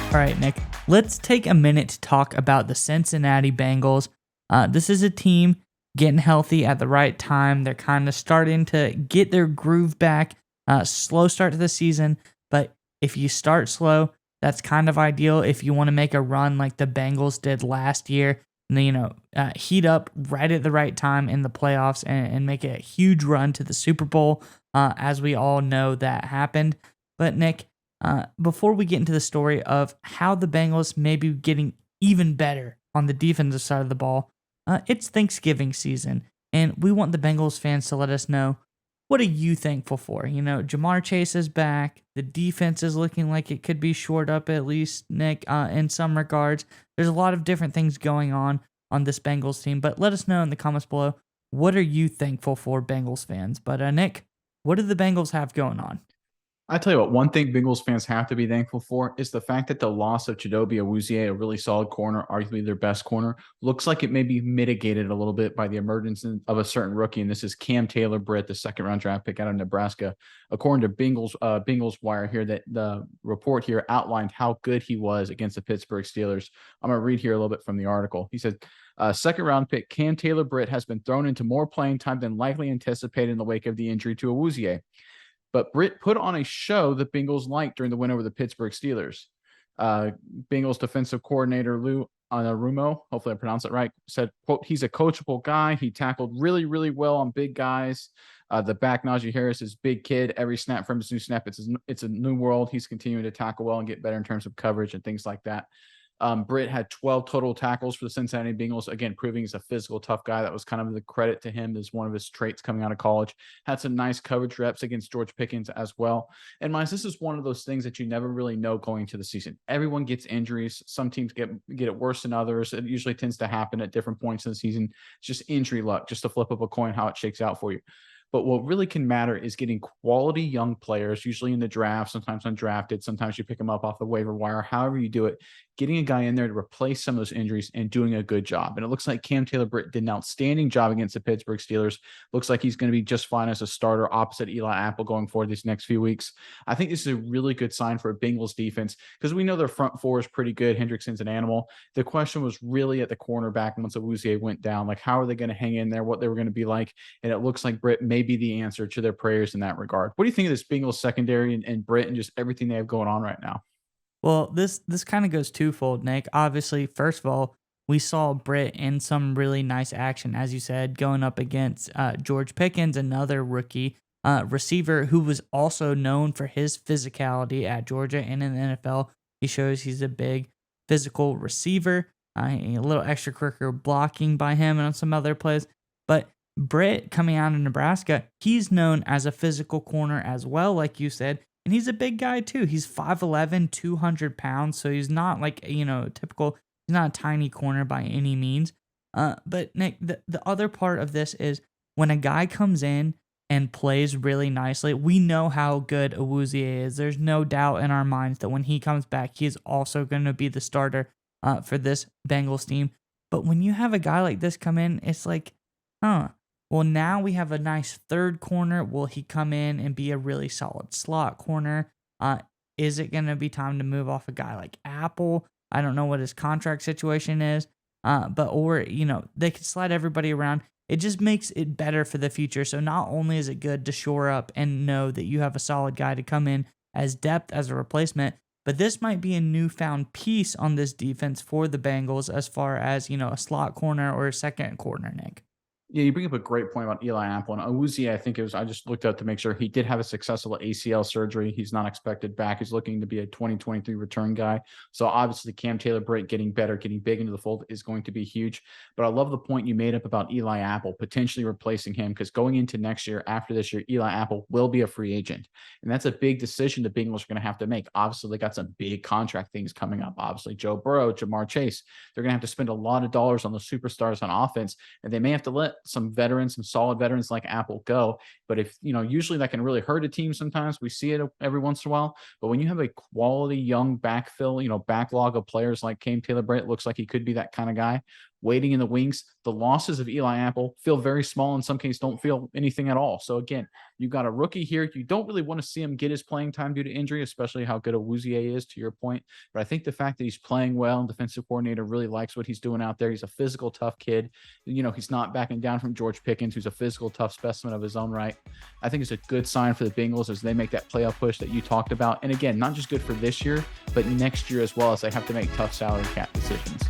All right, Nick, let's take a minute to talk about the Cincinnati Bengals. This is a team getting healthy at the right time. They're kind of starting to get their groove back. Slow start to the season, but if you start slow, that's kind of ideal if you want to make a run like the Bengals did last year. And then, heat up right at the right time in the playoffs and make a huge run to the Super Bowl. As we all know, that happened. But Nick, before we get into the story of how the Bengals may be getting even better on the defensive side of the ball, it's Thanksgiving season, and we want the Bengals fans to let us know, what are you thankful for? Jamar Chase is back. The defense is looking like it could be shored up at least, Nick, in some regards. There's a lot of different things going on this Bengals team, but let us know in the comments below, what are you thankful for, Bengals fans? But Nick, what do the Bengals have going on? I tell you what, one thing Bengals fans have to be thankful for is the fact that the loss of Chidobe Awuzie, a really solid corner, arguably their best corner, looks like it may be mitigated a little bit by the emergence of a certain rookie, and this is Cam Taylor-Britt, the second-round draft pick out of Nebraska. According to Bengals Wire here, that the report here outlined how good he was against the Pittsburgh Steelers. I'm going to read here a little bit from the article. He said, second-round pick Cam Taylor-Britt has been thrown into more playing time than likely anticipated in the wake of the injury to Awuzie. But Britt put on a show the Bengals liked during the win over the Pittsburgh Steelers. Bengals defensive coordinator Lou Anarumo, hopefully I pronounced it right, said, quote, he's a coachable guy. He tackled really, really well on big guys. The back, Najee Harris, is big kid. Every snap from his new snap, it's a new world. He's continuing to tackle well and get better in terms of coverage and things like that. Britt had 12 total tackles for the Cincinnati Bengals, again, proving he's a physical, tough guy. That was kind of the credit to him as one of his traits coming out of college. Had some nice coverage reps against George Pickens as well. And Miles, this is one of those things that you never really know going into the season. Everyone gets injuries. Some teams get it worse than others. It usually tends to happen at different points in the season. It's just injury luck, just a flip of a coin, how it shakes out for you. But what really can matter is getting quality young players, usually in the draft, sometimes undrafted, sometimes you pick them up off the waiver wire, however you do it, getting a guy in there to replace some of those injuries and doing a good job. And it looks like Cam Taylor-Britt did an outstanding job against the Pittsburgh Steelers. Looks like he's going to be just fine as a starter opposite Eli Apple going forward these next few weeks. I think this is a really good sign for a Bengals defense because we know their front four is pretty good. Hendrickson's an animal. The question was really at the cornerback once Awuzie went down, like how are they going to hang in there, what they were going to be like. And it looks like Britt may be the answer to their prayers in that regard. What do you think of this Bengals secondary and Britt and just everything they have going on right now? Well, this kind of goes twofold, Nick. Obviously, first of all, we saw Britt in some really nice action, as you said, going up against George Pickens, another rookie receiver who was also known for his physicality at Georgia and in the NFL. He shows he's a big physical receiver, a little extracurricular blocking by him and on some other plays. But Britt coming out of Nebraska, he's known as a physical corner as well, like you said. And he's a big guy too. He's 5'11, 200 pounds. So he's not like, typical, he's not a tiny corner by any means. But Nick, the other part of this is when a guy comes in and plays really nicely, we know how good Awuzie is. There's no doubt in our minds that when he comes back, he is also going to be the starter for this Bengals team. But when you have a guy like this come in, it's like, well, now we have a nice third corner. Will he come in and be a really solid slot corner? Is it going to be time to move off a guy like Apple? I don't know what his contract situation is, or they could slide everybody around. It just makes it better for the future. So not only is it good to shore up and know that you have a solid guy to come in as depth as a replacement, but this might be a newfound piece on this defense for the Bengals as far as, a slot corner or a second corner, Nick. Yeah, you bring up a great point about Eli Apple and Awuzie. I think I just looked up to make sure he did have a successful ACL surgery. He's not expected back. He's looking to be a 2023 return guy. So obviously Cam Taylor-Britt getting better, getting big into the fold is going to be huge. But I love the point you made up about Eli Apple potentially replacing him because going into next year, after this year, Eli Apple will be a free agent. And that's a big decision the Bengals are going to have to make. Obviously, they got some big contract things coming up. Obviously, Joe Burrow, Jamar Chase, they're going to have to spend a lot of dollars on the superstars on offense, and they may have to let some veterans, some solid veterans like Apple go. But if, usually that can really hurt a team sometimes. We see it every once in a while. But when you have a quality young backfill, backlog of players like Cam Taylor-Britt, looks like he could be that kind of guy. waiting in the wings. The losses of Eli Apple feel very small, in some cases don't feel anything at all. So again, you've got a rookie here. You don't really want to see him get his playing time due to injury, especially how good Awuzie is, to your point. But I think the fact that he's playing well and defensive coordinator really likes what he's doing out there. He's a physical, tough kid. He's not backing down from George Pickens, who's a physical, tough specimen of his own right. I think it's a good sign for the Bengals as they make that playoff push that you talked about. And again, not just good for this year, but next year as well, as they have to make tough salary cap decisions.